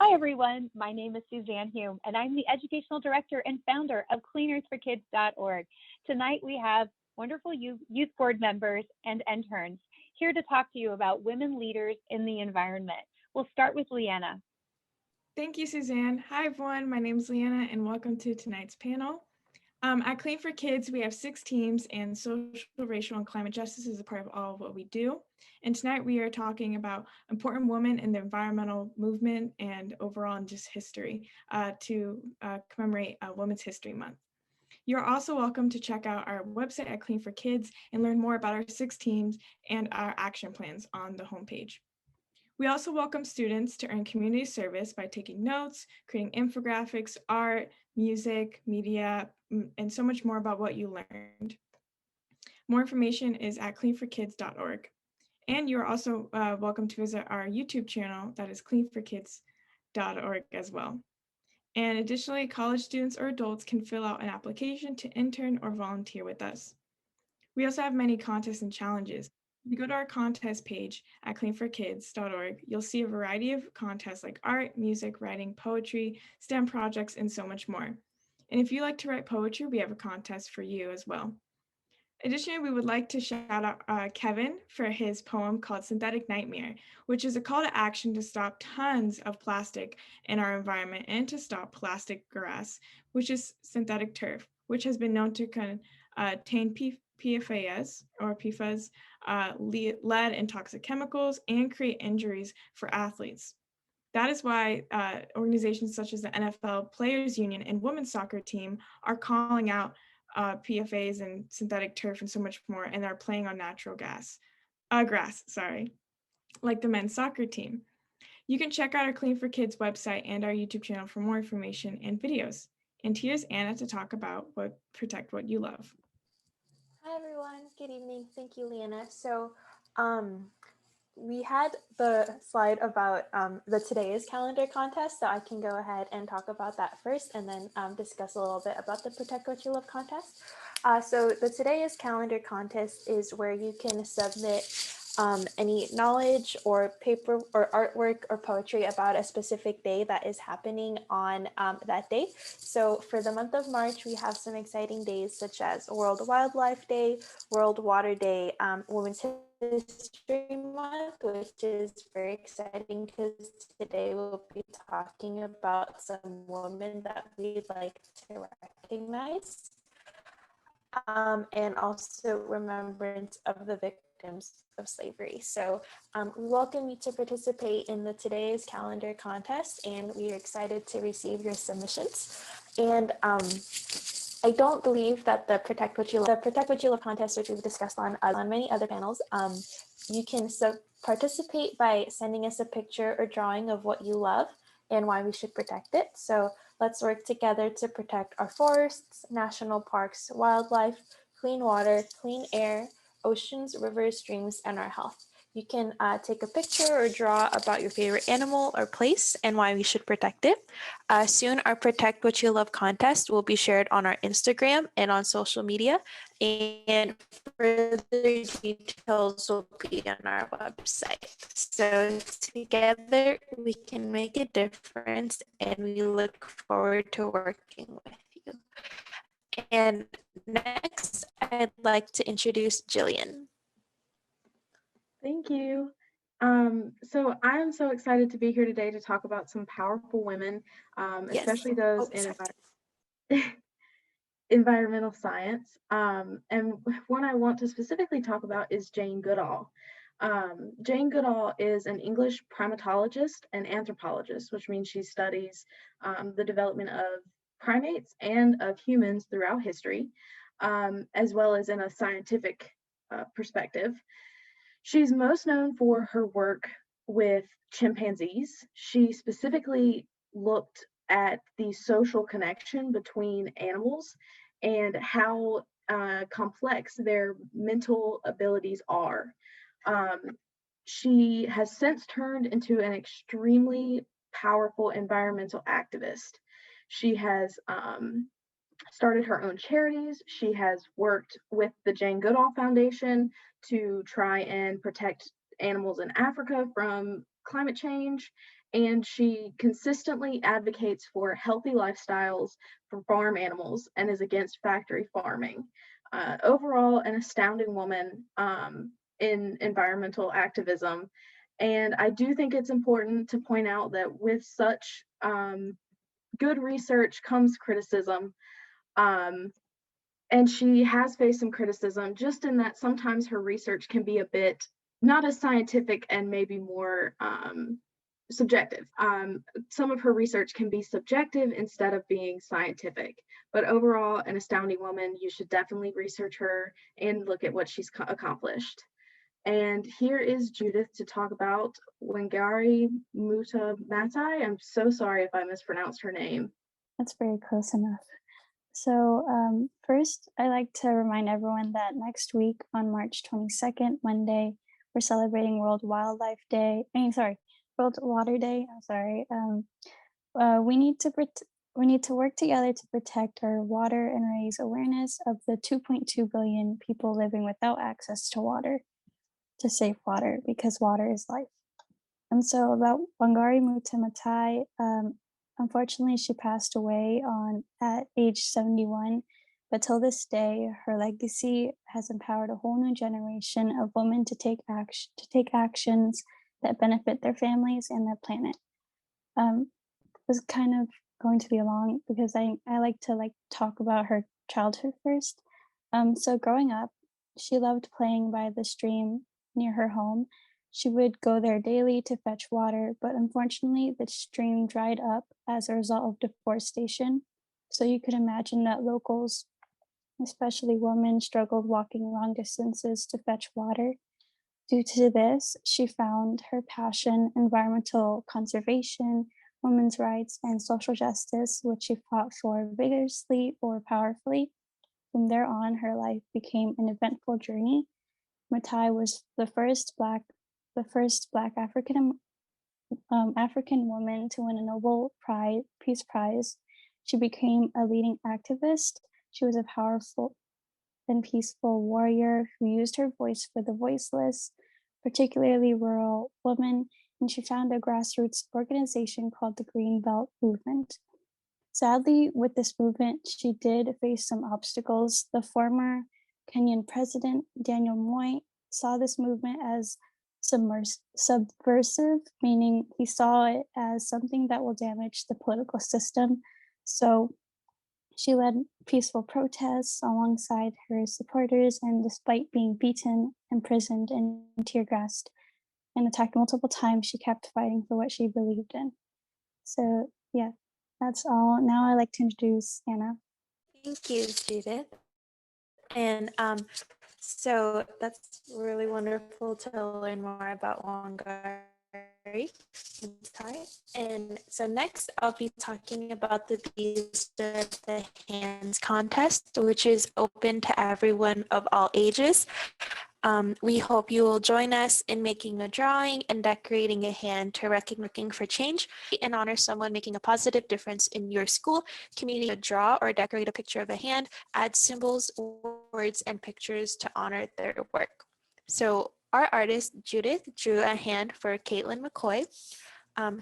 Hi, everyone. My name is Suzanne Hume, and I'm the Educational Director and founder of CleanEarthForKids.org. Tonight, we have wonderful youth board members and interns here to talk to you about women leaders in the environment. We'll start with Leanna. Thank you, Suzanne. Hi, everyone. My name is Leanna, and welcome to tonight's panel. At Clean for Kids, we have 6 teams, and social, racial, and climate justice is a part of all of what we do. And tonight we are talking about important women in the environmental movement and overall in just history to commemorate Women's History Month. You're also welcome to check out our website at Clean for Kids and learn more about our 6 teams and our action plans on the homepage. We also welcome students to earn community service by taking notes, creating infographics, art, music, media, and so much more about what you learned. More information is at cleanforkids.org. And you're also welcome to visit our YouTube channel that is cleanforkids.org as well. And additionally, college students or adults can fill out an application to intern or volunteer with us. We also have many contests and challenges. If you go to our contest page at cleanforkids.org, you'll see a variety of contests like art, music, writing, poetry, STEM projects, and so much more. And if you like to write poetry, we have a contest for you as well. Additionally, we would like to shout out Kevin for his poem called Synthetic Nightmare, which is a call to action to stop tons of plastic in our environment and to stop plastic grass, which is synthetic turf, which has been known to contain PFAS or PFAS, lead and toxic chemicals, and create injuries for athletes. That is why organizations such as the NFL Players Union and Women's Soccer Team are calling out PFAS and synthetic turf and so much more, and are playing on natural grass, like the men's soccer team. You can check out our Clean for Kids website and our YouTube channel for more information and videos. And here's Anna to talk about Protect What You Love. Hi everyone, good evening. Thank you, Leanna. So we had the slide about the Today's Calendar contest, so I can go ahead and talk about that first and then discuss a little bit about the Protect What You Love contest. So the Today's Calendar contest is where you can submit any knowledge or paper or artwork or poetry about a specific day that is happening on that day. So for the month of March, we have some exciting days such as World Wildlife Day, World Water Day, Women's History Month, which is very exciting because today we'll be talking about some women that we'd like to recognize, and also remembrance of the victims of slavery. So we welcome you to participate in the Today's Calendar contest, and we are excited to receive your submissions. And I don't believe that the Protect What You Love contest, which we've discussed on many other panels, you can participate by sending us a picture or drawing of what you love and why we should protect it. So let's work together to protect our forests, national parks, wildlife, clean water, clean air, oceans, rivers, streams, and our health. You can take a picture or draw about your favorite animal or place and why we should protect it. Soon, our Protect What You Love contest will be shared on our Instagram and on social media, and further details will be on our website. So together, we can make a difference, and we look forward to working with you. And next, I'd like to introduce Jillian. Thank you. So I'm so excited to be here today to talk about some powerful women, especially those in environmental science. And one I want to specifically talk about is Jane Goodall. Jane Goodall is an English primatologist and anthropologist, which means she studies the development of primates and of humans throughout history, as well as in a scientific perspective. She's most known for her work with chimpanzees. She specifically looked at the social connection between animals and how complex their mental abilities are. She has since turned into an extremely powerful environmental activist. She has started her own charities. She has worked with the Jane Goodall Foundation to try and protect animals in Africa from climate change. and she consistently advocates for healthy lifestyles for farm animals and is against factory farming. Overall, an astounding woman in environmental activism. And I do think it's important to point out that with such good research comes criticism. And she has faced some criticism just in that sometimes her research can be a bit not as scientific and maybe more subjective. Some of her research can be subjective instead of being scientific, but overall, an astounding woman. You should definitely research her and look at what she's accomplished. And here is Judith to talk about Wangari Maathai. I'm so sorry if I mispronounced her name. That's very close enough. So first, I'd like to remind everyone that next week on March 22nd, Monday, we're celebrating World Wildlife Day. World Water Day. I'm sorry. We need to work together to protect our water and raise awareness of the 2.2 billion people living without access to water, to safe water, because water is life. And so about Wangari Maathai, unfortunately, she passed away at age 71, but till this day, her legacy has empowered a whole new generation of women to take actions that benefit their families and their planet. This is kind of going to be long because I like to talk about her childhood first. So growing up, she loved playing by the stream near her home. She would go there daily to fetch water, but unfortunately the stream dried up as a result of deforestation. So you could imagine that locals, especially women, struggled walking long distances to fetch water. Due to this, she found her passion, environmental conservation, women's rights, and social justice, which she fought for vigorously or powerfully. From there on, her life became an eventful journey. Maathai was the first Black African woman to win a Nobel Peace Prize. She became a leading activist. She was a powerful and peaceful warrior who used her voice for the voiceless, particularly rural women, and she founded a grassroots organization called the Green Belt Movement. Sadly, with this movement, she did face some obstacles. The former Kenyan president, Daniel Moi, saw this movement as subversive, meaning he saw it as something that will damage the political system. So she led peaceful protests alongside her supporters, and despite being beaten, imprisoned, and tear gassed and attacked multiple times, she kept fighting for what she believed in. So yeah, that's all. Now I'd like to introduce Anna. Thank you, Judith. And so that's really wonderful to learn more about Wangari Maathai. And so next I'll be talking about the Bees of the Hands contest, which is open to everyone of all ages. We hope you will join us in making a drawing and decorating a hand to recognize for change and honor someone making a positive difference in your school, community. Draw or decorate a picture of a hand, add symbols, words, and pictures to honor their work. So our artist Judith drew a hand for Caitlin McCoy,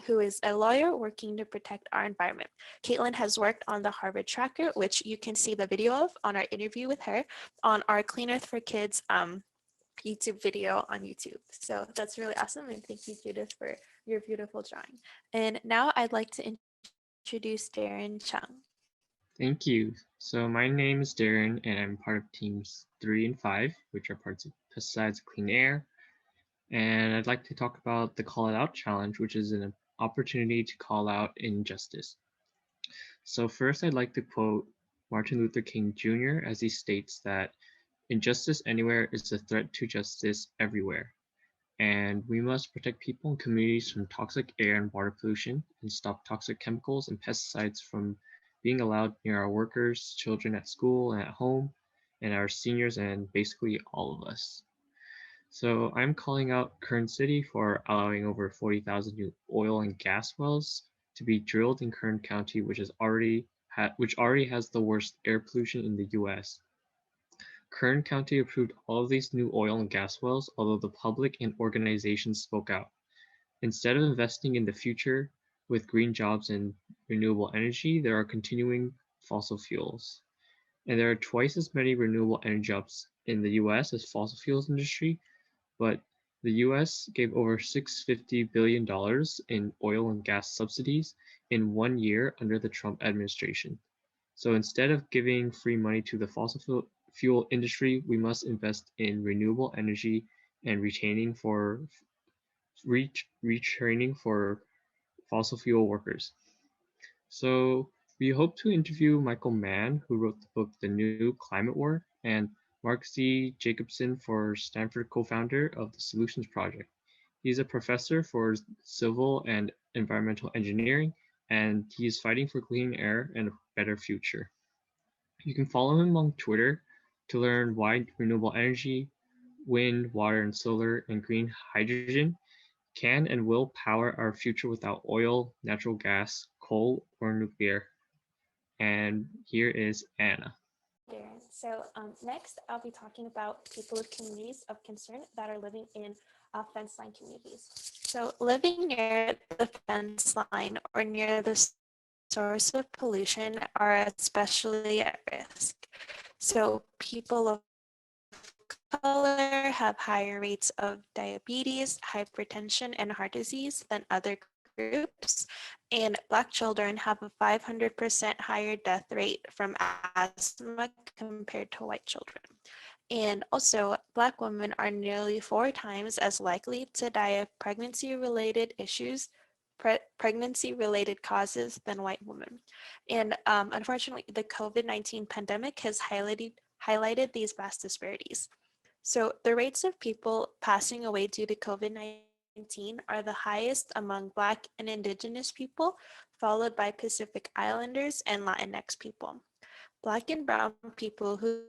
who is a lawyer working to protect our environment. Caitlin has worked on the Harvard Tracker, which you can see the video of on our interview with her on our Clean Earth for Kids YouTube video on YouTube. So that's really awesome. And thank you, Judith, for your beautiful drawing. And now I'd like to introduce Darren Chung. Thank you. So my name is Darren and I'm part of teams 3 and 5, which are parts of Pesticides Clean Air. And I'd like to talk about the Call It Out Challenge, which is an opportunity to call out injustice. So first, I'd like to quote Martin Luther King Jr. as he states that injustice anywhere is a threat to justice everywhere. And we must protect people and communities from toxic air and water pollution and stop toxic chemicals and pesticides from being allowed near our workers, children at school and at home, and our seniors and basically all of us. So I'm calling out Kern City for allowing over 40,000 new oil and gas wells to be drilled in Kern County, which already has the worst air pollution in the US. Kern County approved all of these new oil and gas wells, although the public and organizations spoke out. Instead of investing in the future with green jobs and renewable energy, there are continuing fossil fuels. And there are twice as many renewable energy jobs in the US as fossil fuels industry, but the US gave over $650 billion in oil and gas subsidies in 1 year under the Trump administration. So instead of giving free money to the fossil fuel industry, we must invest in renewable energy and retraining for fossil fuel workers. So we hope to interview Michael Mann, who wrote the book The New Climate War, and Mark Z. Jacobson, for Stanford co-founder of the Solutions Project. He's a professor for civil and environmental engineering, and he is fighting for clean air and a better future. You can follow him on Twitter to learn why renewable energy, wind, water, and solar, and green hydrogen can and will power our future without oil, natural gas, coal, or nuclear. And here is Anna. Darren. So next, I'll be talking about people with communities of concern that are living in fence-line communities. So living near the fence line or near the source of pollution are especially at risk. So people of color have higher rates of diabetes, hypertension, and heart disease than other groups, and Black children have a 500% higher death rate from asthma compared to white children. And also, Black women are nearly 4 times as likely to die of pregnancy-related issues, pregnancy-related causes than white women. And unfortunately, the COVID-19 pandemic has highlighted these vast disparities. So the rates of people passing away due to COVID-19 are the highest among Black and Indigenous people, followed by Pacific Islanders and Latinx people. Black and Brown people who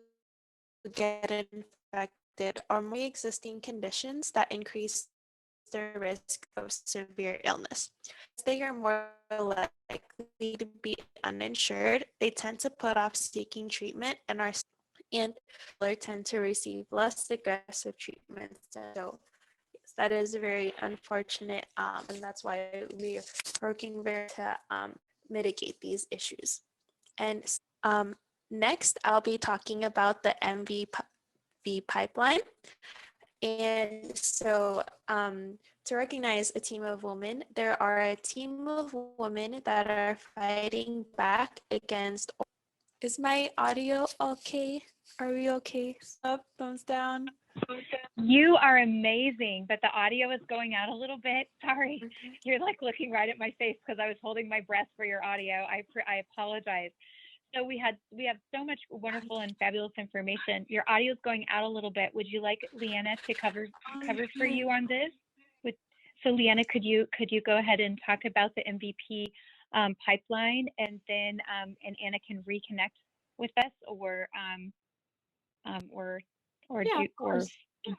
get infected are more existing conditions that increase their risk of severe illness. As they are more likely to be uninsured, they tend to put off seeking treatment and tend to receive less aggressive treatments. So yes, that is very unfortunate, and that's why we are working very to mitigate these issues. And next, I'll be talking about the MVP pipeline. And so to recognize a team of women, there are a team of women that are fighting back against. Is my audio okay? Are we okay? Up, thumbs down. You are amazing, but the audio is going out a little bit. Sorry, you're like looking right at my face because I was holding my breath for your audio. I apologize. So we have so much wonderful and fabulous information. Your audio is going out a little bit. Would you like Leanna to cover for you on this? So Leanna, could you go ahead and talk about the MVP pipeline, and then and Anna can reconnect with us, or do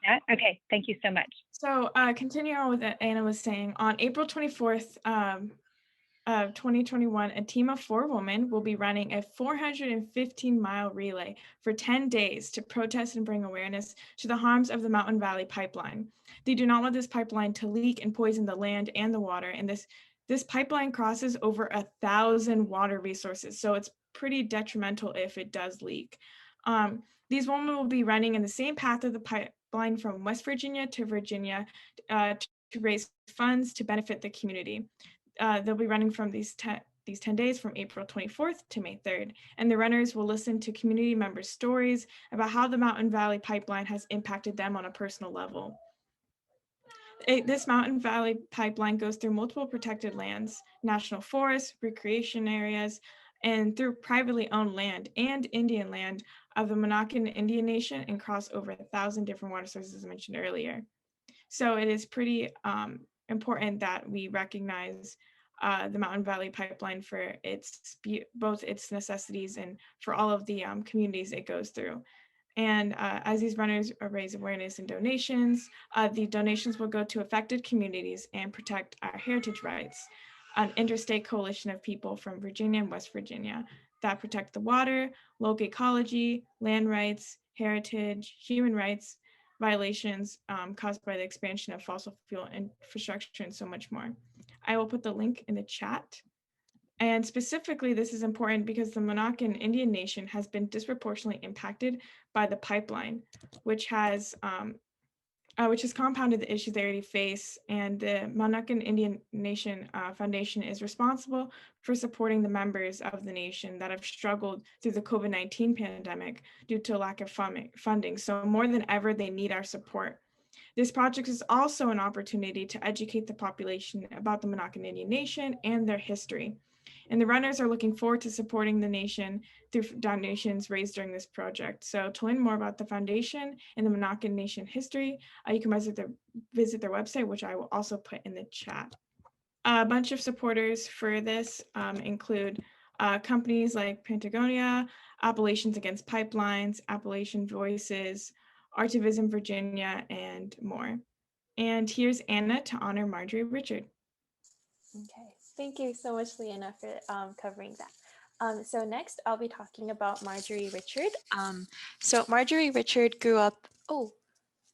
that? Okay, thank you so much. So continuing on with what Anna was saying, on April 24th of 2021, a team of 4 women will be running a 415-mile relay for 10 days to protest and bring awareness to the harms of the Mountain Valley Pipeline. They do not want this pipeline to leak and poison the land and the water, and this pipeline crosses over 1,000 water resources, so it's pretty detrimental if it does leak. These women will be running in the same path of the pipeline from West Virginia to Virginia to raise funds to benefit the community. They'll be running from these 10 days from April 24th to May 3rd, and the runners will listen to community members' stories about how the Mountain Valley Pipeline has impacted them on a personal level. This Mountain Valley Pipeline goes through multiple protected lands, national forests, recreation areas, and through privately owned land and Indian land of the Monacan Indian Nation, and cross over 1,000 different water sources, as mentioned earlier. So it is pretty important that we recognize the Mountain Valley Pipeline for both its necessities and for all of the communities it goes through. And as these runners raise awareness and donations, the donations will go to affected communities and protect our heritage rights, an interstate coalition of people from Virginia and West Virginia that protect the water, local ecology, land rights, heritage, human rights, violations caused by the expansion of fossil fuel infrastructure, and so much more. I will put the link in the chat. And specifically, this is important because the Monacan Indian Nation has been disproportionately impacted by the pipeline, which has compounded the issues they already face. And the Monacan Indian Nation Foundation is responsible for supporting the members of the nation that have struggled through the COVID-19 pandemic due to a lack of funding. So more than ever, they need our support. This project is also an opportunity to educate the population about the Monacan Indian Nation and their history. And the runners are looking forward to supporting the nation through donations raised during this project. So to learn more about the foundation and the Monacan Nation history, you can visit their website, which I will also put in the chat. A bunch of supporters for this include companies like Patagonia, Appalachians Against Pipelines, Appalachian Voices, Artivism Virginia, and more. And here's Anna to honor Marjorie Richard. Okay, thank you so much, Leanna, for covering that. So next, I'll be talking about Marjorie Richard. So Marjorie Richard grew up,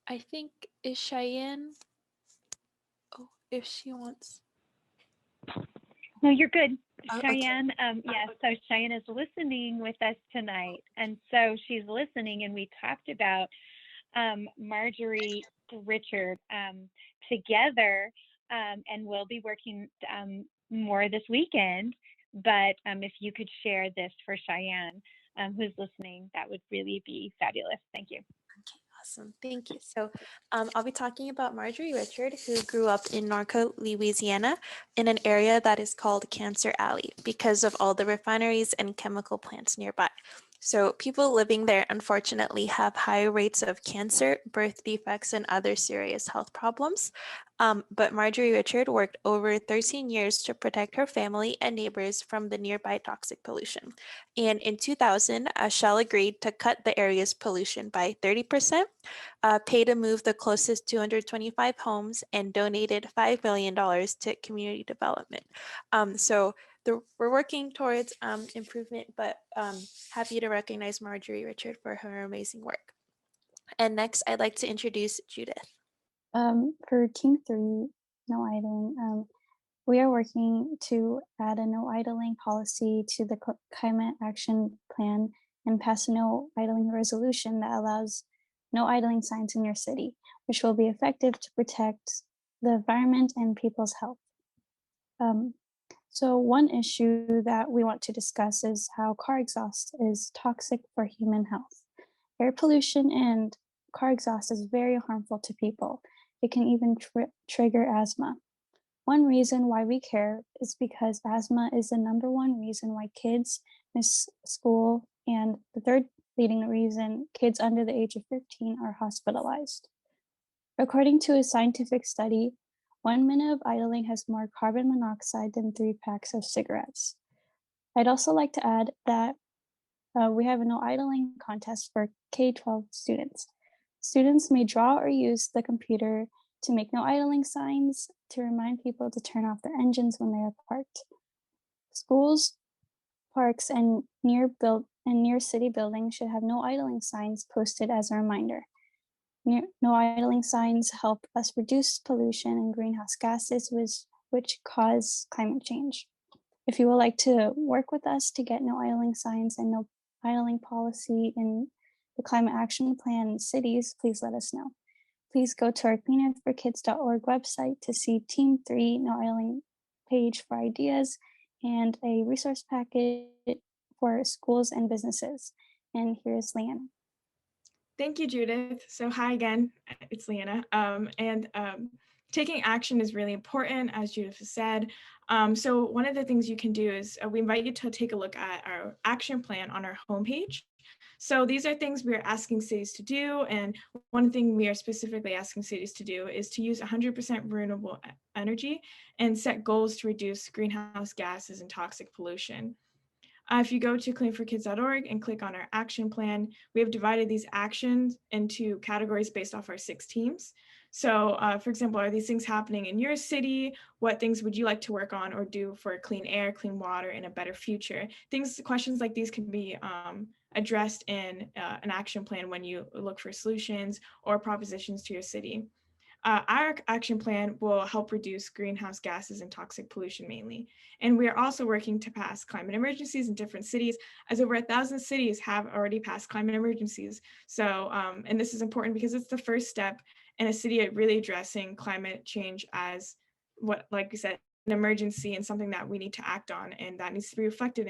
I think, is Cheyenne? Oh, if she wants. No, you're good. Oh, Cheyenne, yes, so Cheyenne is listening with us tonight. And so she's listening, and we talked about Marjorie Richard together, and we'll be working more this weekend. But if you could share this for Cheyenne, who's listening, that would really be fabulous. Thank you. Okay, awesome. Thank you. So I'll be talking about Marjorie Richard, who grew up in Norco, Louisiana, in an area that is called Cancer Alley because of all the refineries and chemical plants nearby. So people living there, unfortunately, have high rates of cancer, birth defects, and other serious health problems. But Marjorie Richard worked over 13 years to protect her family and neighbors from the nearby toxic pollution. And in 2000, Shell agreed to cut the area's pollution by 30%, pay to move the closest 225 homes, and donated $5 million to community development. So we're working towards improvement, but happy to recognize Marjorie Richard for her amazing work. And next, I'd like to introduce Judith. For Team 3, no idling, we are working to add a no idling policy to the climate action plan and pass a no idling resolution that allows no idling signs in your city, which will be effective to protect the environment and people's health. So one issue that we want to discuss is how car exhaust is toxic for human health. Air pollution and car exhaust is very harmful to people. It can even trigger asthma. One reason why we care is because asthma is the #1 reason why kids miss school, and the third leading reason kids under the age of 15 are hospitalized. According to a scientific study, 1 minute of idling has more carbon monoxide than 3 packs of cigarettes. I'd also like to add that we have a no idling contest for K-12 students. Students may draw or use the computer to make no idling signs to remind people to turn off their engines when they are parked. Schools, parks, and near city buildings should have no idling signs posted as a reminder. No idling signs help us reduce pollution and greenhouse gases, which cause climate change. If you would like to work with us to get no idling signs and no idling policy in the climate action plan in cities, please let us know. Please go to our cleanairforkids.org website to see Team 3 no idling page for ideas and a resource packet for schools and businesses. And here's Leanna. Thank you, Judith. So hi again, it's Leanna. Taking action is really important, as Judith has said. So one of the things you can do is we invite you to take a look at our action plan on our homepage. So these are things we are asking cities to do. And one thing we are specifically asking cities to do is to use 100% renewable energy and set goals to reduce greenhouse gases and toxic pollution. If you go to cleanforkids.org and click on our action plan, we have divided these actions into categories based off our 6 teams. So for example, are these things happening in your city? What things would you like to work on or do for clean air, clean water, and a better future? Questions like these can be addressed in an action plan when you look for solutions or propositions to your city. Our action plan will help reduce greenhouse gases and toxic pollution mainly. And we are also working to pass climate emergencies in different cities, as over 1,000 cities have already passed climate emergencies. So, and this is important because it's the first step in a city at really addressing climate change as what, like we said, an emergency and something that we need to act on, and that needs to be reflected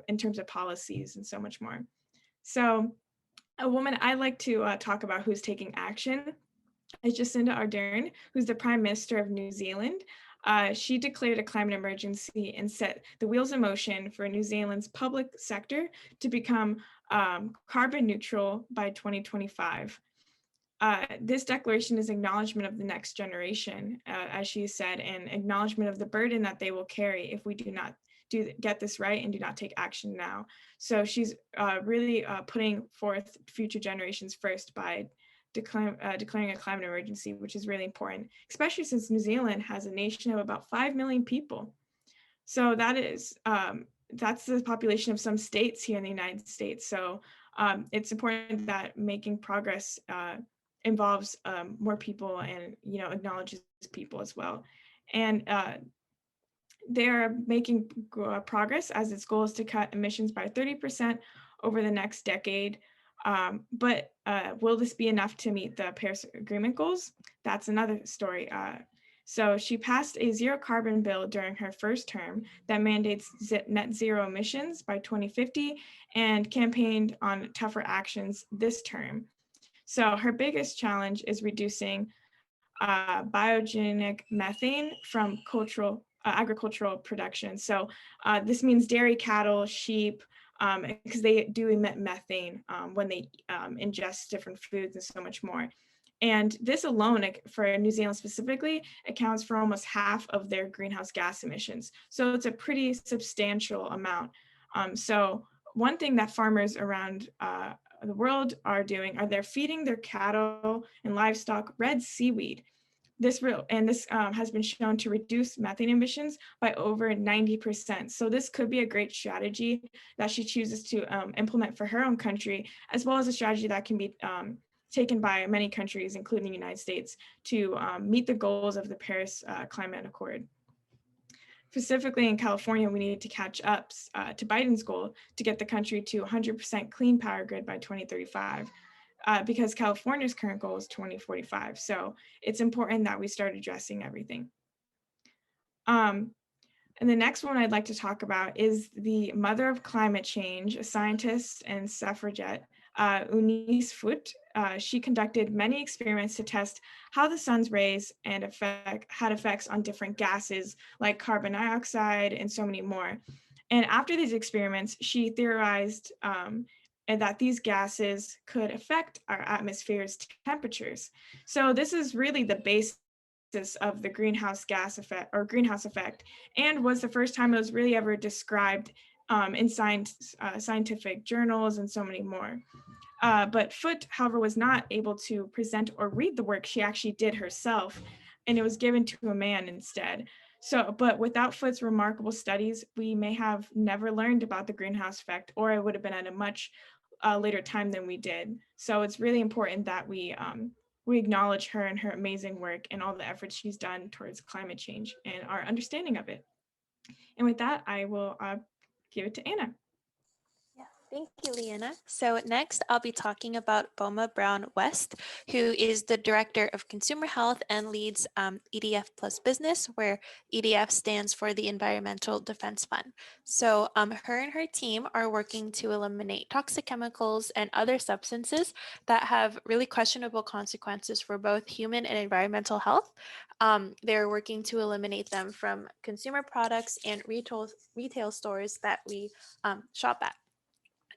in terms of policies and so much more. So a woman I like to talk about who's taking action is Jacinda Ardern, who's the Prime Minister of New Zealand. She declared a climate emergency and set the wheels in motion for New Zealand's public sector to become carbon neutral by 2025. This declaration is acknowledgement of the next generation, as she said, and acknowledgement of the burden that they will carry if we do not get this right and do not take action now. So she's really putting forth future generations first by declaring a climate emergency, which is really important, especially since New Zealand has a nation of about 5 million people. So that is, that's the population of some states here in the United States. So it's important that making progress involves more people and, acknowledges people as well. And they're making progress as its goal is to cut emissions by 30% over the next decade. But will this be enough to meet the Paris Agreement goals? That's another story. So she passed a zero carbon bill during her first term that mandates net zero emissions by 2050 and campaigned on tougher actions this term. So her biggest challenge is reducing biogenic methane from agricultural production. So this means dairy cattle, sheep, because they do emit methane when they ingest different foods and so much more. And this alone, for New Zealand specifically, accounts for almost half of their greenhouse gas emissions. So it's a pretty substantial amount. So one thing that farmers around the world are doing are they're feeding their cattle and livestock red seaweed. This has been shown to reduce methane emissions by over 90%. So this could be a great strategy that she chooses to implement for her own country, as well as a strategy that can be taken by many countries, including the United States, to meet the goals of the Paris Climate Accord. Specifically in California, we need to catch up to Biden's goal to get the country to 100% clean power grid by 2035. Because California's current goal is 2045. So it's important that we start addressing everything. And the next one I'd like to talk about is the mother of climate change, a scientist and suffragette, Eunice Foote. She conducted many experiments to test how the sun's rays and had effects on different gases like carbon dioxide and so many more. And after these experiments, she theorized and that these gases could affect our atmosphere's temperatures. So this is really the basis of the greenhouse gas effect or greenhouse effect, and was the first time it was really ever described in scientific journals and so many more. But Foote, however, was not able to present or read the work she actually did herself, and it was given to a man instead. So, but without Foote's remarkable studies, we may have never learned about the greenhouse effect, or it would have been at a much later time than we did. So it's really important that we acknowledge her and her amazing work and all the efforts she's done towards climate change and our understanding of it. And with that, I will give it to Anna. Yeah, thank you, Leanna. So next, I'll be talking about Boma Brown West, who is the Director of Consumer Health and leads EDF Plus Business, where EDF stands for the Environmental Defense Fund. So her and her team are working to eliminate toxic chemicals and other substances that have really questionable consequences for both human and environmental health. They're working to eliminate them from consumer products and retail stores that we shop at.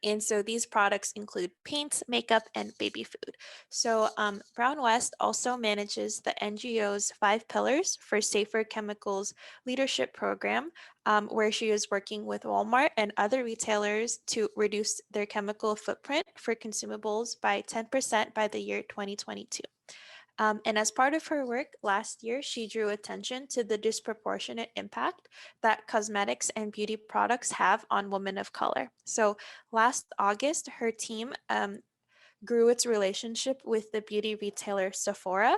And so these products include paint, makeup, and baby food. So Brown West also manages the NGO's 5 Pillars for Safer Chemicals Leadership Program, where she is working with Walmart and other retailers to reduce their chemical footprint for consumables by 10% by the year 2022. And as part of her work last year, she drew attention to the disproportionate impact that cosmetics and beauty products have on women of color. So last August, her team grew its relationship with the beauty retailer Sephora,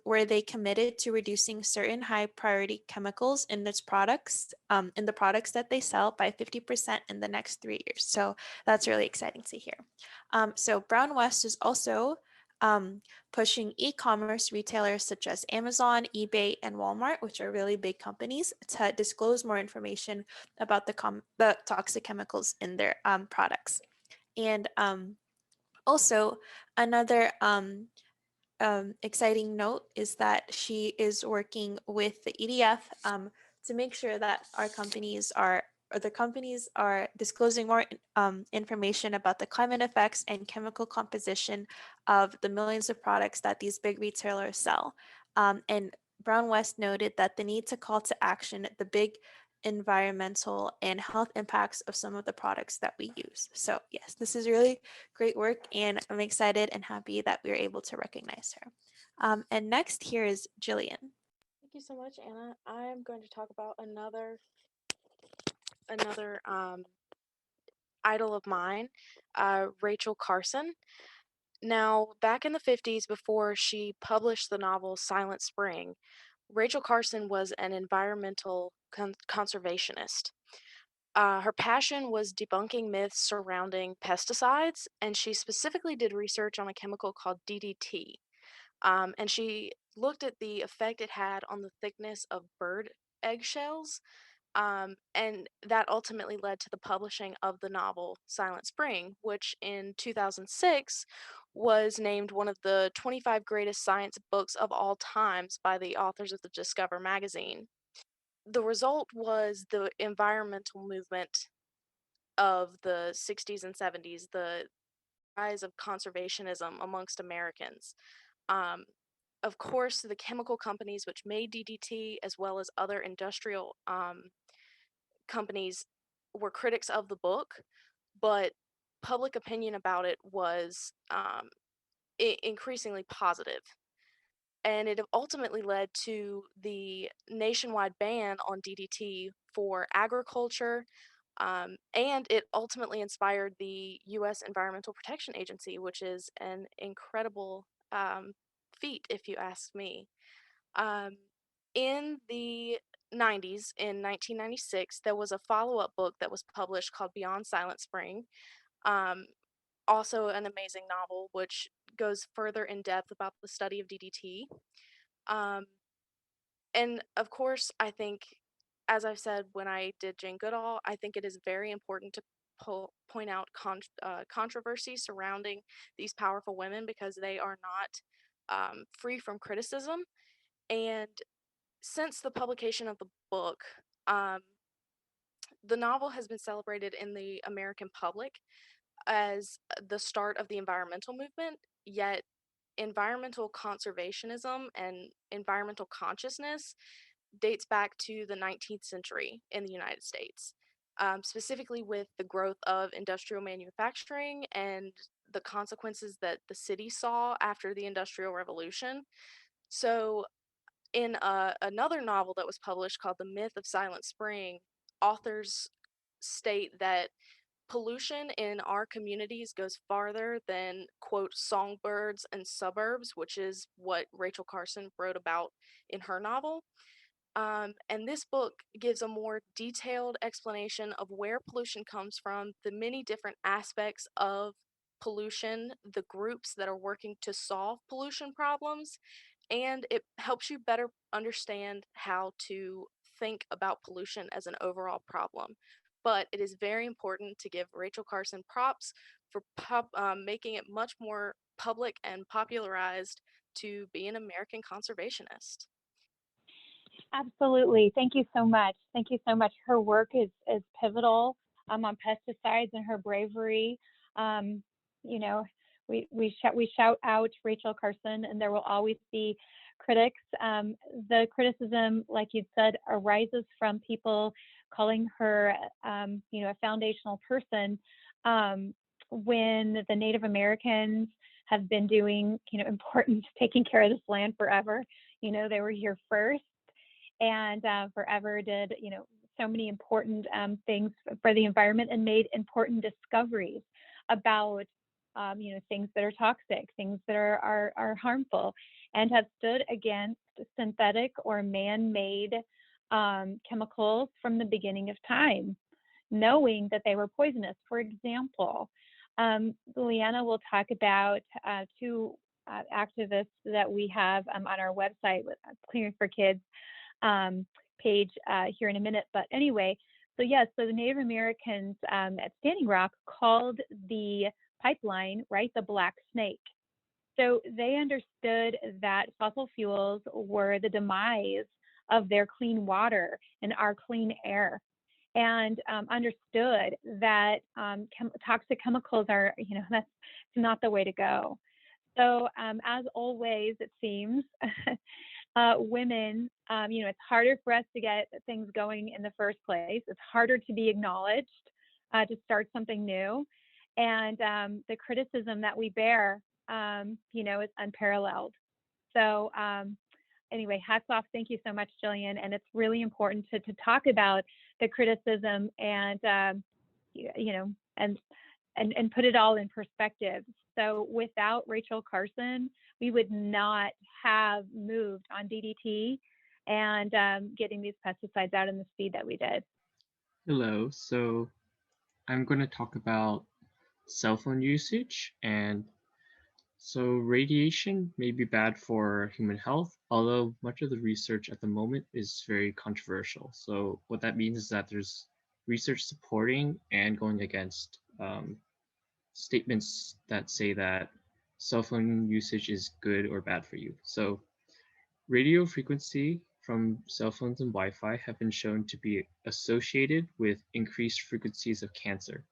where they committed to reducing certain high priority chemicals in its products, in the products that they sell by 50% in the next 3 years. So that's really exciting to hear. So Brown West is also pushing e-commerce retailers such as Amazon, eBay, and Walmart, which are really big companies, to disclose more information about the toxic chemicals in their products. And also, another exciting note is that she is working with the EDF to make sure that the companies are disclosing more information about the climate effects and chemical composition of the millions of products that these big retailers sell. And Brown West noted that the need to call to action the big environmental and health impacts of some of the products that we use. So yes, this is really great work, and I'm excited and happy that we were able to recognize her. And next here is Jillian. Thank you so much, Anna. I'm going to talk about another idol of mine, Rachel Carson. Now, back in the 50s, before she published the novel Silent Spring, Rachel Carson was an environmental conservationist. Her passion was debunking myths surrounding pesticides, and she specifically did research on a chemical called DDT. And she looked at the effect it had on the thickness of bird eggshells, and that ultimately led to the publishing of the novel Silent Spring, which in 2006 was named one of the 25 greatest science books of all times by the authors of the Discover magazine. The result was the environmental movement of the 60s and 70s, the rise of conservationism amongst Americans. Um, of course, the chemical companies which made DDT, as well as other industrial companies, were critics of the book, but public opinion about it was increasingly positive. And it ultimately led to the nationwide ban on DDT for agriculture, and it ultimately inspired the U.S. Environmental Protection Agency, which is an incredible feat, if you ask me. Um, in the 90s, in 1996, there was a follow-up book that was published called Beyond Silent Spring, um, also an amazing novel, which goes further in depth about the study of DDT. Um, and of course, I think, as I've said when I did Jane Goodall, I think it is very important to point out controversies surrounding these powerful women, because they are not free from criticism. And since the publication of the book, um, the novel has been celebrated in the American public as the start of the environmental movement, yet environmental conservationism and environmental consciousness dates back to the 19th century in the United States, specifically with the growth of industrial manufacturing and the consequences that the city saw after the Industrial Revolution. So, in another novel that was published called The Myth of Silent Spring, authors state that pollution in our communities goes farther than, quote, songbirds and suburbs, which is what Rachel Carson wrote about in her novel. And this book gives a more detailed explanation of where pollution comes from, the many different aspects of pollution, the groups that are working to solve pollution problems, and it helps you better understand how to think about pollution as an overall problem. But it is very important to give Rachel Carson props for making it much more public and popularized to be an American conservationist. Absolutely. Thank you so much. Thank you so much. Her work is pivotal on pesticides, and her bravery. Um, you know, we shout out Rachel Carson, and there will always be critics. The criticism, like you said, arises from people calling her, a foundational person, when the Native Americans have been doing, important, taking care of this land forever. They were here first, and forever did, so many important things for the environment and made important discoveries about, things that are toxic, things that are harmful, and have stood against synthetic or man-made chemicals from the beginning of time, knowing that they were poisonous. For example, Leanna will talk about two activists that we have on our website with Cleaners for Kids page here in a minute. But anyway, so the Native Americans at Standing Rock called the pipeline, right, the Black Snake. So they understood that fossil fuels were the demise of their clean water and our clean air, and understood that toxic chemicals are, that's not the way to go. So as always, it seems, women, it's harder for us to get things going in the first place. It's harder to be acknowledged, to start something new. And the criticism that we bear, is unparalleled. So anyway, hats off. Thank you so much, Jillian. And it's really important to talk about the criticism and, and put it all in perspective. So without Rachel Carson, we would not have moved on DDT and getting these pesticides out in the speed that we did. Hello, so I'm going to talk about cell phone usage. And so radiation may be bad for human health, although much of the research at the moment is very controversial. So what that means is that there's research supporting and going against statements that say that cell phone usage is good or bad for you. So radio frequency from cell phones and Wi-Fi have been shown to be associated with increased frequencies of cancer.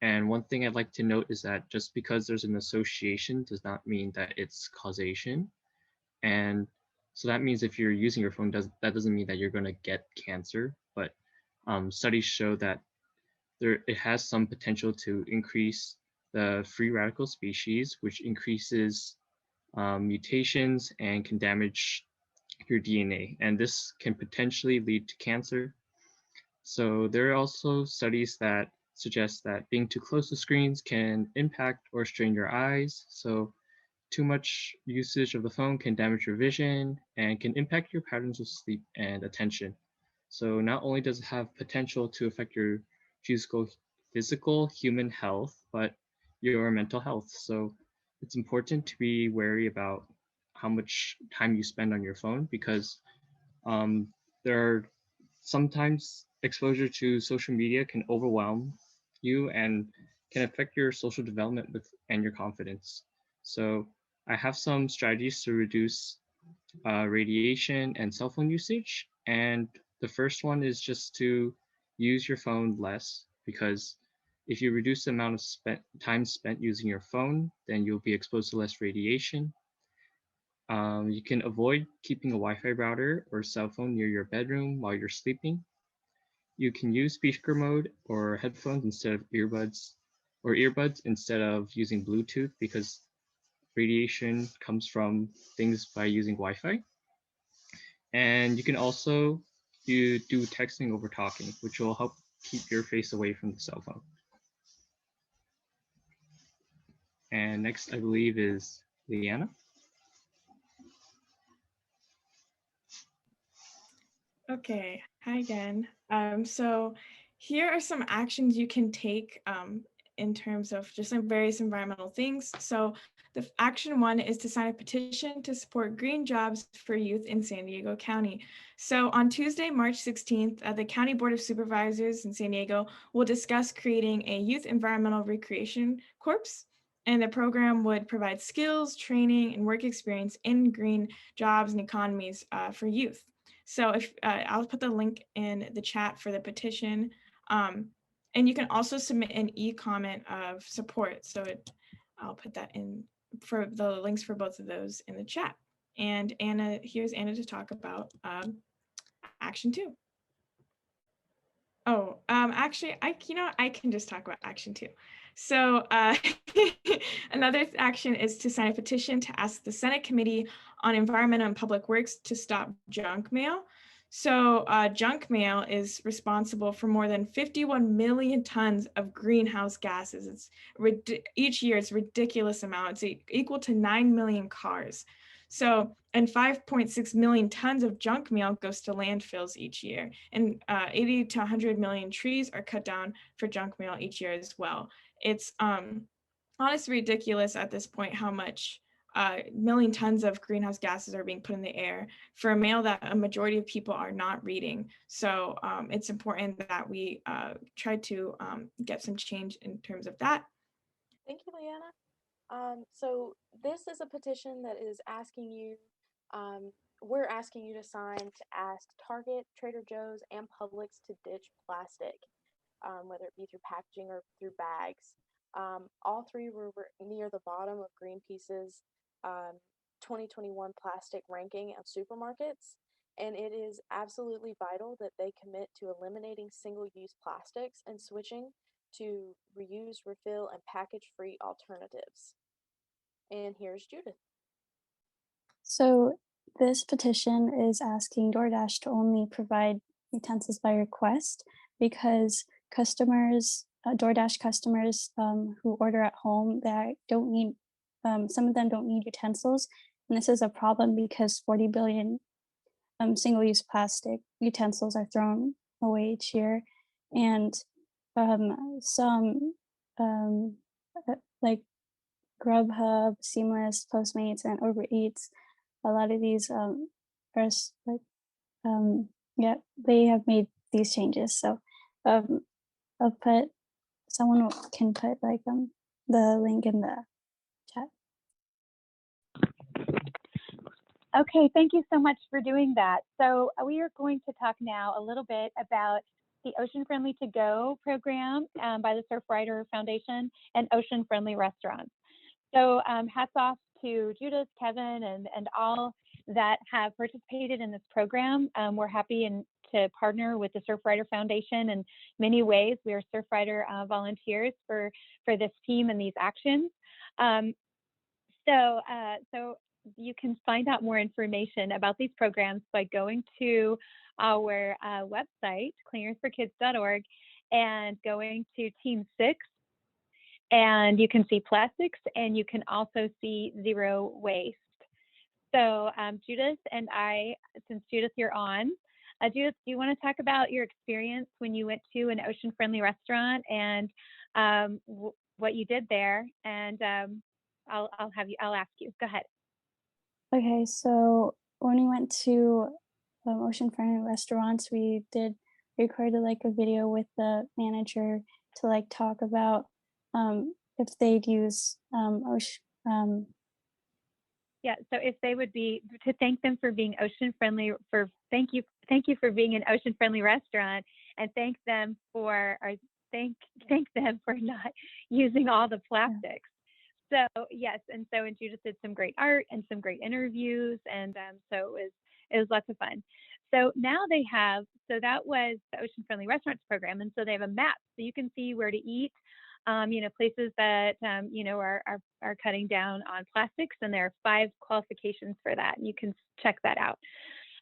And one thing I'd like to note is that just because there's an association does not mean that it's causation. And so that means if you're using your phone, that doesn't mean that you're going to get cancer, but studies show that it has some potential to increase the free radical species, which increases mutations and can damage your DNA. And this can potentially lead to cancer. So there are also studies that suggest that being too close to screens can impact or strain your eyes. So too much usage of the phone can damage your vision and can impact your patterns of sleep and attention. So not only does it have potential to affect your physical human health, but your mental health. So it's important to be wary about how much time you spend on your phone, because there are sometimes exposure to social media can overwhelm you and can affect your social development and your confidence. So I have some strategies to reduce radiation and cell phone usage. And the first one is just to use your phone less, because if you reduce the amount of time spent using your phone, then you'll be exposed to less radiation. You can avoid keeping a Wi-Fi router or cell phone near your bedroom while you're sleeping. You can use speaker mode or headphones instead of earbuds, or earbuds instead of using Bluetooth, because radiation comes from things by using Wi-Fi. And you can also do texting over talking, which will help keep your face away from the cell phone. And next, I believe, is Leanna. Okay, hi again. So here are some actions you can take in terms of just some various environmental things. So the action one is to sign a petition to support green jobs for youth in San Diego County. So on Tuesday, March 16th, the County Board of Supervisors in San Diego will discuss creating a youth environmental recreation corps. And the program would provide skills, training, and work experience in green jobs and economies for youth. So if I'll put the link in the chat for the petition, and you can also submit an e-comment of support. So I'll put that in for the links for both of those in the chat. And here's Anna to talk about action 2. Oh, actually, I can just talk about action too. So another action is to sign a petition to ask the Senate Committee on Environment and Public Works to stop junk mail. So junk mail is responsible for more than 51 million tons of greenhouse gases. Each year, it's a ridiculous amount. It's equal to 9 million cars. So, and 5.6 million tons of junk mail goes to landfills each year. And 80 to 100 million trees are cut down for junk mail each year as well. It's honestly ridiculous at this point how much million tons of greenhouse gases are being put in the air for a mail that a majority of people are not reading. So it's important that we try to get some change in terms of that. Thank you, Leanna. So this is a petition that is asking you, we're asking you to sign to ask Target, Trader Joe's, and Publix to ditch plastic, whether it be through packaging or through bags. All three were near the bottom of Greenpeace's 2021 plastic ranking of supermarkets, and it is absolutely vital that they commit to eliminating single-use plastics and switching to reuse, refill, and package-free alternatives. And here's Judith. So this petition is asking DoorDash to only provide utensils by request because customers, DoorDash customers who order at home, that don't need, some of them don't need utensils. And this is a problem because 40 billion single-use plastic utensils are thrown away each year. And some like Grubhub, Seamless, Postmates, and Uber Eats, a lot of these are like, yeah, they have made these changes. So I'll put, someone can put like the link in the chat. Okay, thank you so much for doing that. So we are going to talk now a little bit about the Ocean Friendly To Go program by the Surfrider Foundation and Ocean Friendly Restaurants. So hats off to Judith, Kevin, and all that have participated in this program. We're happy to partner with the Surfrider Foundation in many ways. We are Surfrider volunteers for this team and these actions. So you can find out more information about these programs by going to our website, cleanearthforkids.org, and going to Team 6. And you can see plastics, and you can also see zero waste. So Judith and I, since Judith, you're on. Judith, do you want to talk about your experience when you went to an ocean-friendly restaurant and what you did there? And I'll ask you. Go ahead. Okay, so when we went to ocean-friendly restaurants, we recorded like a video with the manager to like talk about if they'd use yeah, so if they would be, to thank them for being ocean friendly, thank you for being an ocean friendly restaurant, and thank them for not using all the plastics. So yes, and Judith did some great art and some great interviews, and so it was lots of fun. So now they have, so that was the Ocean Friendly Restaurants program, and so they have a map, so you can see where to eat. Places that, are cutting down on plastics, and there are 5 qualifications for that, and you can check that out.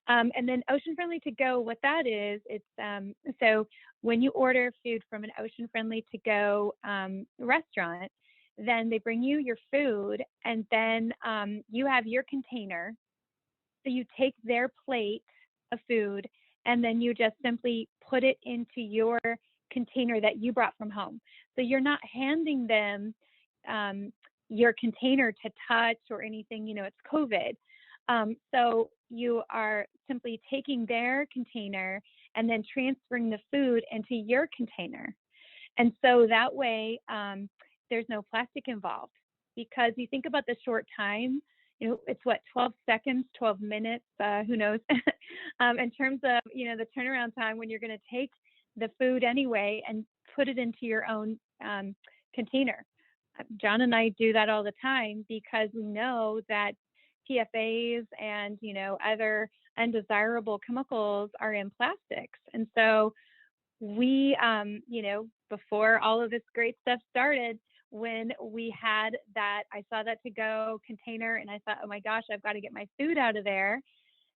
And then Ocean Friendly To Go, what that is, it's, so when you order food from an Ocean Friendly To Go restaurant, then they bring you your food, and then you have your container. So you take their plate of food, and then you just simply put it into your container that you brought from home. So you're not handing them your container to touch or anything, it's COVID. So you are simply taking their container and then transferring the food into your container. And so that way there's no plastic involved, because you think about the short time, it's what, 12 seconds, 12 minutes, who knows, in terms of, the turnaround time when you're going to take the food anyway and put it into your own container. John and I do that all the time because we know that PFAs and other undesirable chemicals are in plastics, and so we, before all of this great stuff started, when we had that, I saw that to go container and I thought, oh my gosh, I've got to get my food out of there.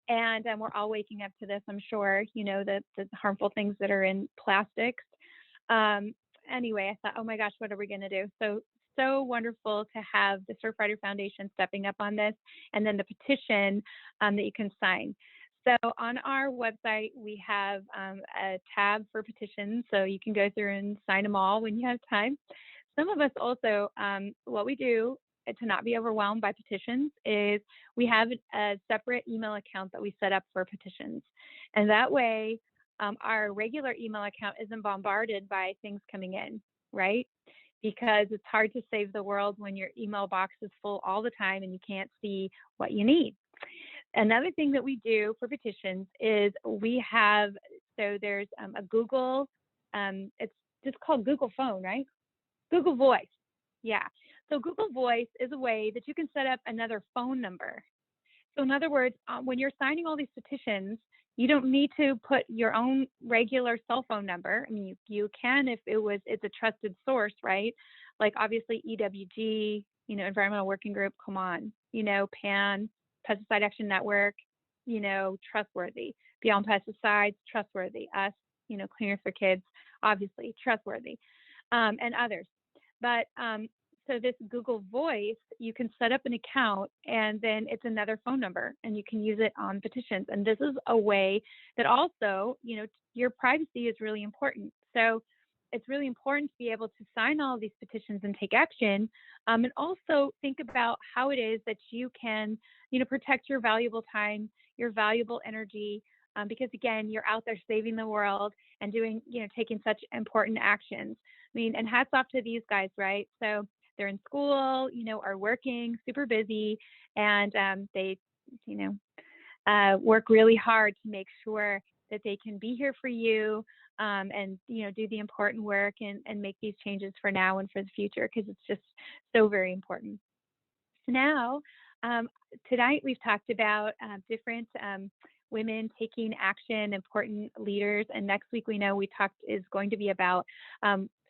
And we're all waking up to this, I'm sure, the harmful things that are in plastics. Anyway, I thought, oh my gosh, what are we going to do? So wonderful to have the Surfrider Foundation stepping up on this, and then the petition that you can sign. So on our website, we have a tab for petitions, so you can go through and sign them all when you have time. Some of us also, what we do to not be overwhelmed by petitions is we have a separate email account that we set up for petitions. And that way, our regular email account isn't bombarded by things coming in, right? Because it's hard to save the world when your email box is full all the time and you can't see what you need. Another thing that we do for petitions is we have, so there's a Google, it's just called Google Phone, right? Google Voice. Yeah. So Google Voice is a way that you can set up another phone number. So in other words, when you're signing all these petitions, you don't need to put your own regular cell phone number. I mean, you can if it's a trusted source, right? Like obviously EWG, Environmental Working Group, come on, PAN, Pesticide Action Network, trustworthy. Beyond Pesticides, trustworthy. Us, Cleaners for Kids, obviously trustworthy, and others. But so this Google Voice, you can set up an account and then it's another phone number and you can use it on petitions. And this is a way that also, your privacy is really important. So it's really important to be able to sign all of these petitions and take action, and also think about how it is that you can, protect your valuable time, your valuable energy, because again, you're out there saving the world and doing, taking such important actions. I mean, and hats off to these guys, right? So they're in school, are working, super busy, and they, work really hard to make sure that they can be here for you, and do the important work and make these changes for now and for the future, because it's just so very important. So now, tonight we've talked about different women taking action, important leaders, and next week we know is going to be about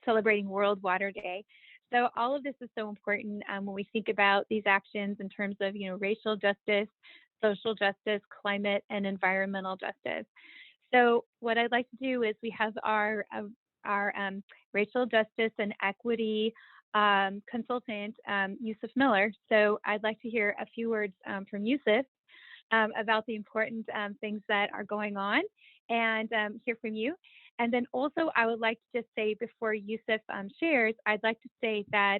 celebrating World Water Day. So all of this is so important when we think about these actions in terms of racial justice, social justice, climate, and environmental justice. So what I'd like to do is we have our racial justice and equity consultant, Yusuf Miller. So I'd like to hear a few words from Yusuf about the important things that are going on, and hear from you. And then also I would like to just say before Yusuf shares, I'd like to say that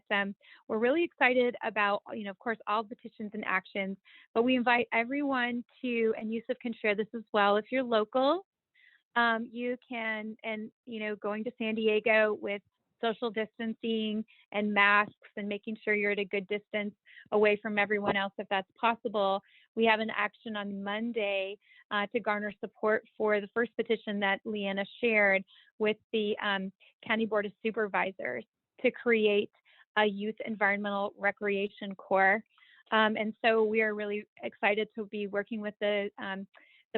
we're really excited about, of course, all petitions and actions, but we invite everyone to, and Yusuf can share this as well, if you're local, you can, and going to San Diego with social distancing and masks and making sure you're at a good distance away from everyone else if that's possible. We have an action on Monday to garner support for the first petition that Leanna shared with the County Board of Supervisors to create a youth environmental recreation corps. And so we are really excited to be working with the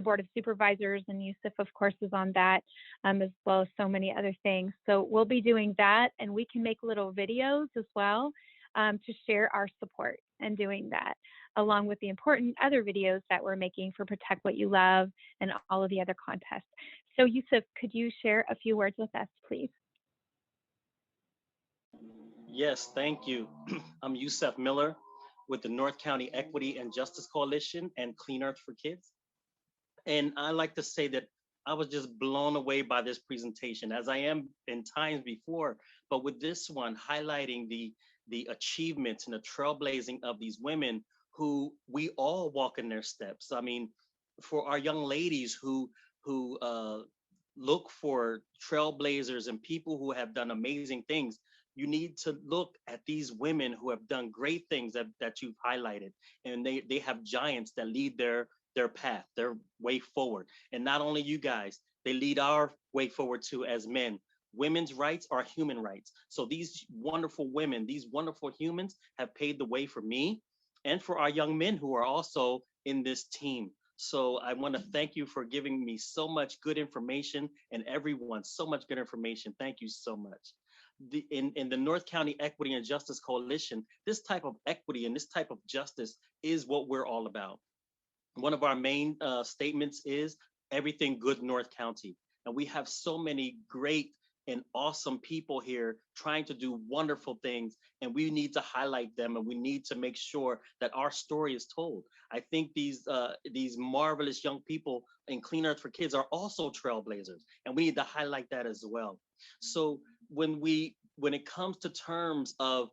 Board of Supervisors, and Yusuf, of course, is on that, as well as so many other things. So we'll be doing that, and we can make little videos as well to share our support and doing that, along with the important other videos that we're making for Protect What You Love and all of the other contests. So Yusuf, could you share a few words with us, please? Yes, thank you. I'm Yusuf Miller with the North County Equity and Justice Coalition and Clean Earth for Kids. And I like to say that I was just blown away by this presentation, as I am in times before, but with this one highlighting the achievements and the trailblazing of these women who we all walk in their steps. I mean, for our young ladies who look for trailblazers and people who have done amazing things, you need to look at these women who have done great things that you've highlighted, and they have giants that lead their path, their way forward. And not only you guys, they lead our way forward too as men. Women's rights are human rights. So these wonderful women, these wonderful humans have paved the way for me and for our young men who are also in this team. So I want to thank you for giving me so much good information, and everyone so much good information. Thank you so much. In the North County Equity and Justice Coalition, this type of equity and this type of justice is what we're all about. One of our main statements is everything good North County. And we have so many great and awesome people here trying to do wonderful things, and we need to highlight them, and we need to make sure that our story is told. I think these marvelous young people in Clean Earth for Kids are also trailblazers, and we need to highlight that as well. So when it comes to terms of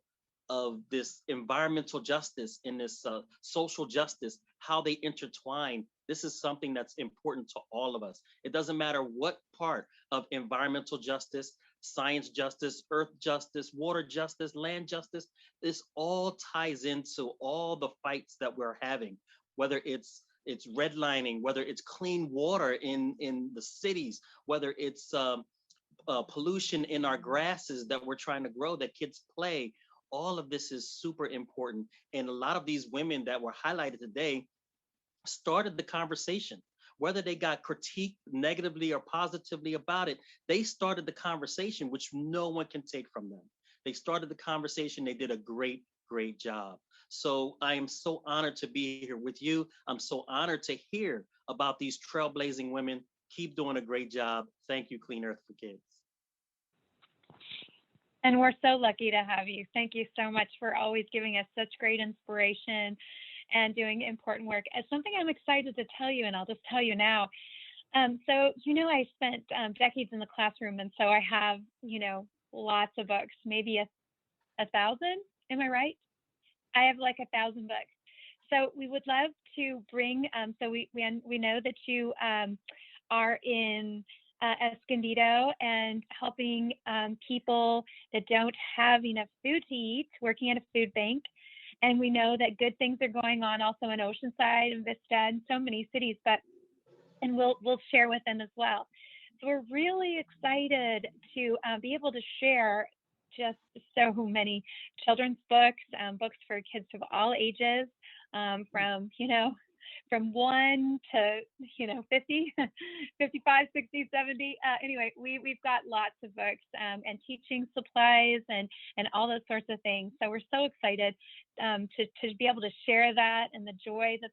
this environmental justice and this social justice, how they intertwine, this is something that's important to all of us. It doesn't matter what part of environmental justice, science justice, earth justice, water justice, land justice, this all ties into all the fights that we're having, whether it's redlining, whether it's clean water in the cities, whether it's pollution in our grasses that we're trying to grow, that kids play. All of this is super important. And a lot of these women that were highlighted today started the conversation. Whether they got critiqued negatively or positively about it, they started the conversation, which no one can take from them. They started the conversation. They did a great, great job. So I am so honored to be here with you. I'm so honored to hear about these trailblazing women. Keep doing a great job. Thank you, Clean Earth for Kids. And we're so lucky to have you. Thank you so much for always giving us such great inspiration and doing important work. As something I'm excited to tell you, and I'll just tell you now. So, I spent decades in the classroom, and so I have, lots of books, maybe a 1,000. Am I right? I have like 1,000 books. So we would love to bring. So we know that you are in Escondido and helping people that don't have enough food to eat, working at a food bank. And we know that good things are going on also in Oceanside and Vista and so many cities, and we'll share with them as well. So we're really excited to be able to share just so many children's books, books for kids of all ages, from 1 to 50, 55, 60, 70. Anyway, we've got lots of books and teaching supplies and all those sorts of things. So we're so excited to be able to share that, and the joy that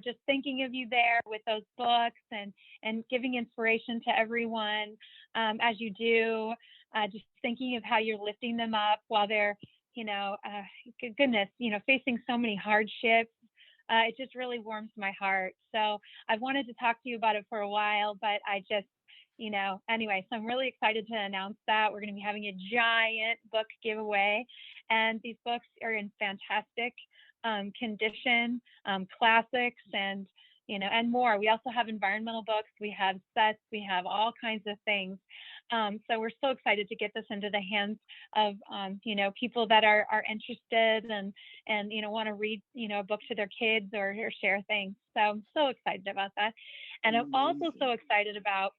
just thinking of you there with those books and giving inspiration to everyone as you do, just thinking of how you're lifting them up while they're, facing so many hardships. It just really warms my heart. So I've wanted to talk to you about it for a while, but I just, anyway, so I'm really excited to announce that we're going to be having a giant book giveaway, and these books are in fantastic condition, classics, and more. We also have environmental books, we have sets, we have all kinds of things. So we're so excited to get this into the hands of people that are interested and want to read a book to their kids or share things. So I'm so excited about that. And I'm also so excited about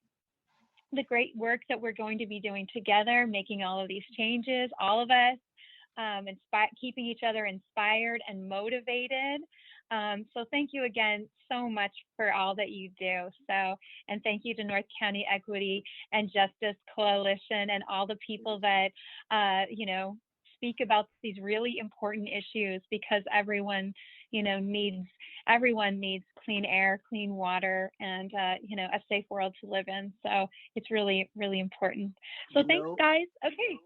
the great work that we're going to be doing together, making all of these changes, all of us, keeping each other inspired and motivated. So thank you again so much for all that you do. So, and thank you to North County Equity and Justice Coalition and all the people that, speak about these really important issues, because everyone needs clean air, clean water, and, a safe world to live in. So it's really, really important. So thanks, guys. Okay,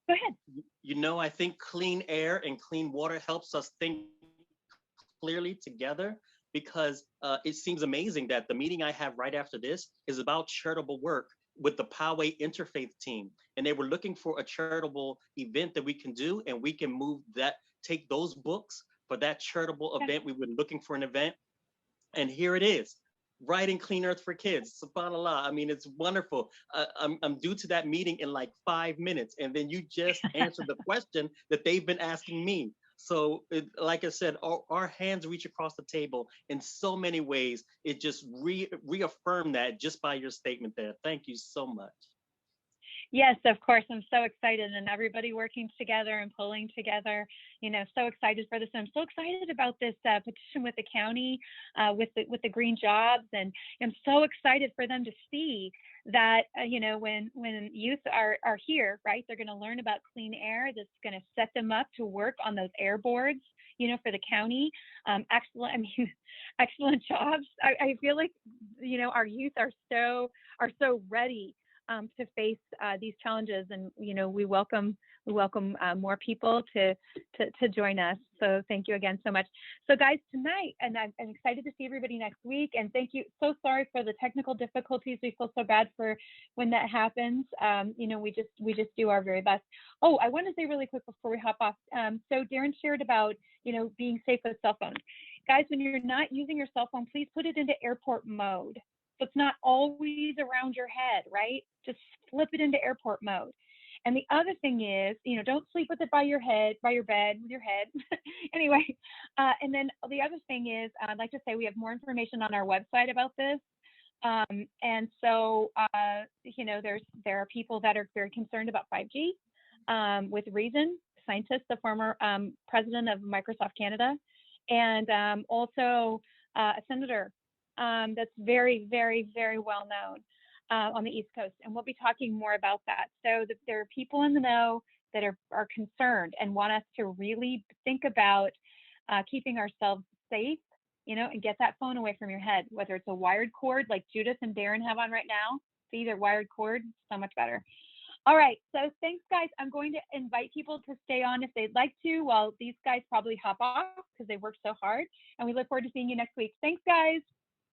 go ahead. I think clean air and clean water helps us think clearly together, because it seems amazing that the meeting I have right after this is about charitable work with the Poway Interfaith team. And they were looking for a charitable event that we can do, and we can take those books for that charitable event. We were looking for an event, and here it is, right in Clean Earth for Kids. SubhanAllah. I mean, it's wonderful. I'm due to that meeting in like 5 minutes, and then you just answered the question that they've been asking me. So like I said, our hands reach across the table in so many ways. It just reaffirmed that just by your statement there. Thank you so much. Yes, of course. I'm so excited, and everybody working together and pulling together. So excited for this. I'm so excited about this petition with the county, with the green jobs, and I'm so excited for them to see that when youth are here, right, they're going to learn about clean air. That's going to set them up to work on those air boards, for the county. Excellent jobs. I feel like our youth are so ready to face these challenges, and we welcome more people to join us. So thank you again so much. So guys, tonight, and I'm excited to see everybody next week. And thank you. So sorry for the technical difficulties. We feel so bad for when that happens. We just do our very best. Oh, I want to say really quick before we hop off. So Darren shared about being safe with cell phones. Guys, when you're not using your cell phone, please put it into airport mode. So it's not always around your head, right? Just flip it into airport mode. And the other thing is, don't sleep with it by your bed, with your head. Anyway, and then the other thing is, I'd like to say we have more information on our website about this. And so, there are people that are very concerned about 5G, with reason. Scientists, the former president of Microsoft Canada, and also a senator that's very, very, very well known on the East Coast. And we'll be talking more about that. So there are people in the know that are concerned and want us to really think about keeping ourselves safe, and get that phone away from your head, whether it's a wired cord like Judith and Darren have on right now. See, their wired cord, so much better. All right, so thanks, guys. I'm going to invite people to stay on if they'd like to, while these guys probably hop off because they worked so hard. And we look forward to seeing you next week. Thanks, guys.